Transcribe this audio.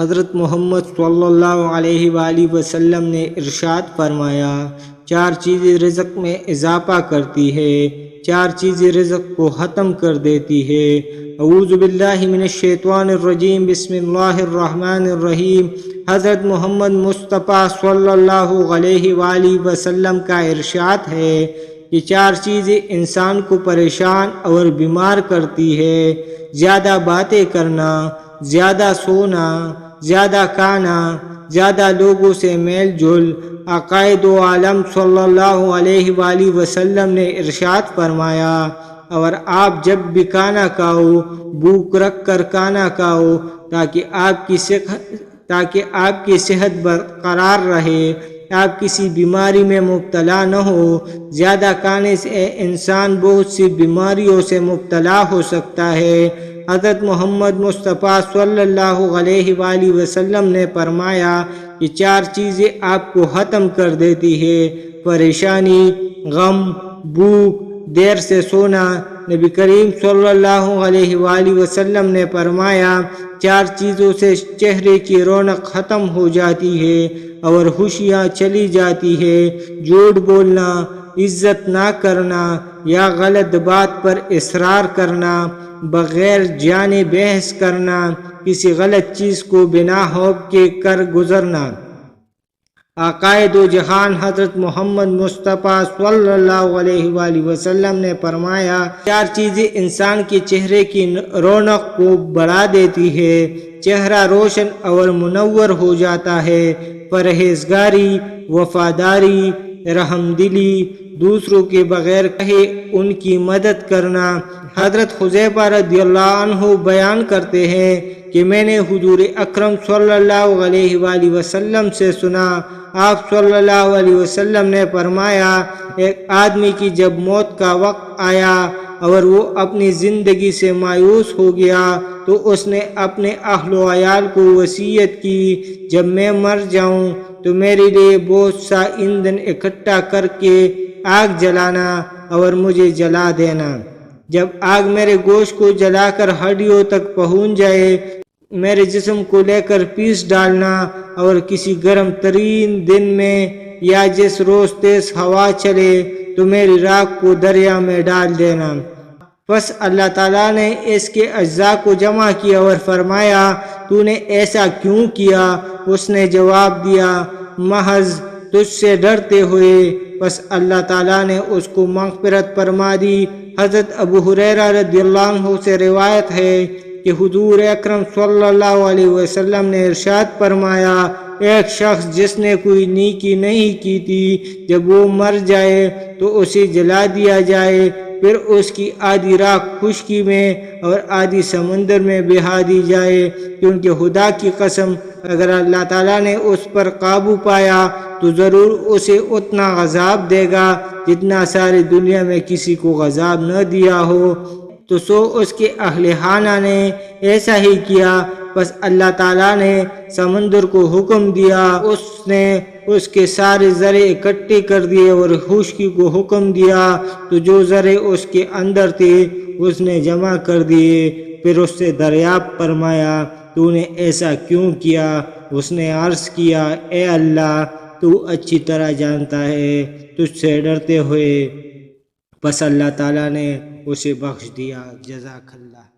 حضرت محمد صلی اللہ علیہ وآلہ وسلم نے ارشاد فرمایا، 4 چیزیں رزق میں اضافہ کرتی ہے، 4 چیزیں رزق کو ختم کر دیتی ہے۔ اعوذ باللہ من الشیطان الرجیم، بسم اللہ الرحمن الرحیم۔ حضرت محمد مصطفیٰ صلی اللہ علیہ وآلہ وسلم کا ارشاد ہے، یہ 4 چیزیں انسان کو پریشان اور بیمار کرتی ہے: زیادہ باتیں کرنا، زیادہ سونا، زیادہ کھانا، زیادہ لوگوں سے میل جول۔ آقائے دو عالم صلی اللہ علیہ وآلہ وسلم نے ارشاد فرمایا، اور آپ جب بھی کھانا کھاؤ، بھوک رکھ کر کھانا کھاؤ تاکہ آپ کی صحت برقرار رہے، آپ کسی بیماری میں مبتلا نہ ہو۔ زیادہ کھانے سے انسان بہت سی بیماریوں سے مبتلا ہو سکتا ہے۔ حضرت محمد مصطفیٰ صلی اللہ علیہ وآلہ وسلم نے فرمایا، یہ 4 چیزیں آپ کو ختم کر دیتی ہے: پریشانی، غم، بھوک، دیر سے سونا۔ نبی کریم صلی اللہ علیہ وآلہ وسلم نے فرمایا، 4 چیزوں سے چہرے کی رونق ختم ہو جاتی ہے اور خوشیاں چلی جاتی ہے: جھوٹ بولنا، عزت نہ کرنا یا غلط بات پر اصرار کرنا، بغیر جانے بحث کرنا، کسی غلط چیز کو بنا خوف کے کر گزرنا۔ آقائے دو جہان حضرت محمد مصطفیٰ صلی اللہ علیہ وآلہ وسلم نے فرمایا، 4 چیزیں انسان کے چہرے کی رونق کو بڑھا دیتی ہے، چہرہ روشن اور منور ہو جاتا ہے: پرہیزگاری، وفاداری، رحم دلی، دوسروں کے بغیر کہے ان کی مدد کرنا۔ حضرت حذیفہ رضی اللہ عنہ بیان کرتے ہیں کہ میں نے حضور اکرم صلی اللہ علیہ وآلہ وسلم سے سنا، آپ صلی اللہ علیہ وسلم نے فرمایا، ایک آدمی کی جب موت کا وقت آیا اور وہ اپنی زندگی سے مایوس ہو گیا تو اس نے اپنے اہل و عیال کو وصیت کی، جب میں مر جاؤں تو میرے لیے بہت سا ایندھن اکٹھا کر کے آگ جلانا اور مجھے جلا دینا۔ جب آگ میرے گوشت کو جلا کر ہڈیوں تک پہنچ جائے، میرے جسم کو لے کر پیس ڈالنا اور کسی گرم ترین دن میں یا جس روز تیز ہوا چلے تو میری راکھ کو دریا میں ڈال دینا۔ پس اللہ تعالیٰ نے اس کے اجزاء کو جمع کیا اور فرمایا، تو نے ایسا کیوں کیا؟ اس نے جواب دیا، محض تجھ سے ڈرتے ہوئے۔ پس اللہ تعالیٰ نے اس کو مغفرت فرما دی۔ حضرت ابو ہریرہ رضی اللہ عنہ سے روایت ہے کہ حضور اکرم صلی اللہ علیہ وسلم نے ارشاد فرمایا، ایک شخص جس نے کوئی نیکی نہیں کی تھی، جب وہ مر جائے تو اسے جلا دیا جائے، پھر اس کی آدھی راکھ خشکی میں اور آدھی سمندر میں بہا دی جائے، کیونکہ خدا کی قسم اگر اللہ تعالیٰ نے اس پر قابو پایا تو ضرور اسے اتنا عذاب دے گا جتنا ساری دنیا میں کسی کو عذاب نہ دیا ہو۔ تو اس کے اہل خانہ نے ایسا ہی کیا۔ پس اللہ تعالیٰ نے سمندر کو حکم دیا، اس نے اس کے سارے ذرے اکٹھے کر دیے، اور خشکی کو حکم دیا تو جو ذرے اس کے اندر تھے اس نے جمع کر دیے۔ پھر اس سے دریافت فرمایا، تو نے ایسا کیوں کیا؟ اس نے عرض کیا، اے اللہ، تو اچھی طرح جانتا ہے، تجھ سے ڈرتے ہوئے۔ پس اللہ تعالیٰ نے اسے بخش دیا۔ جزاک اللہ۔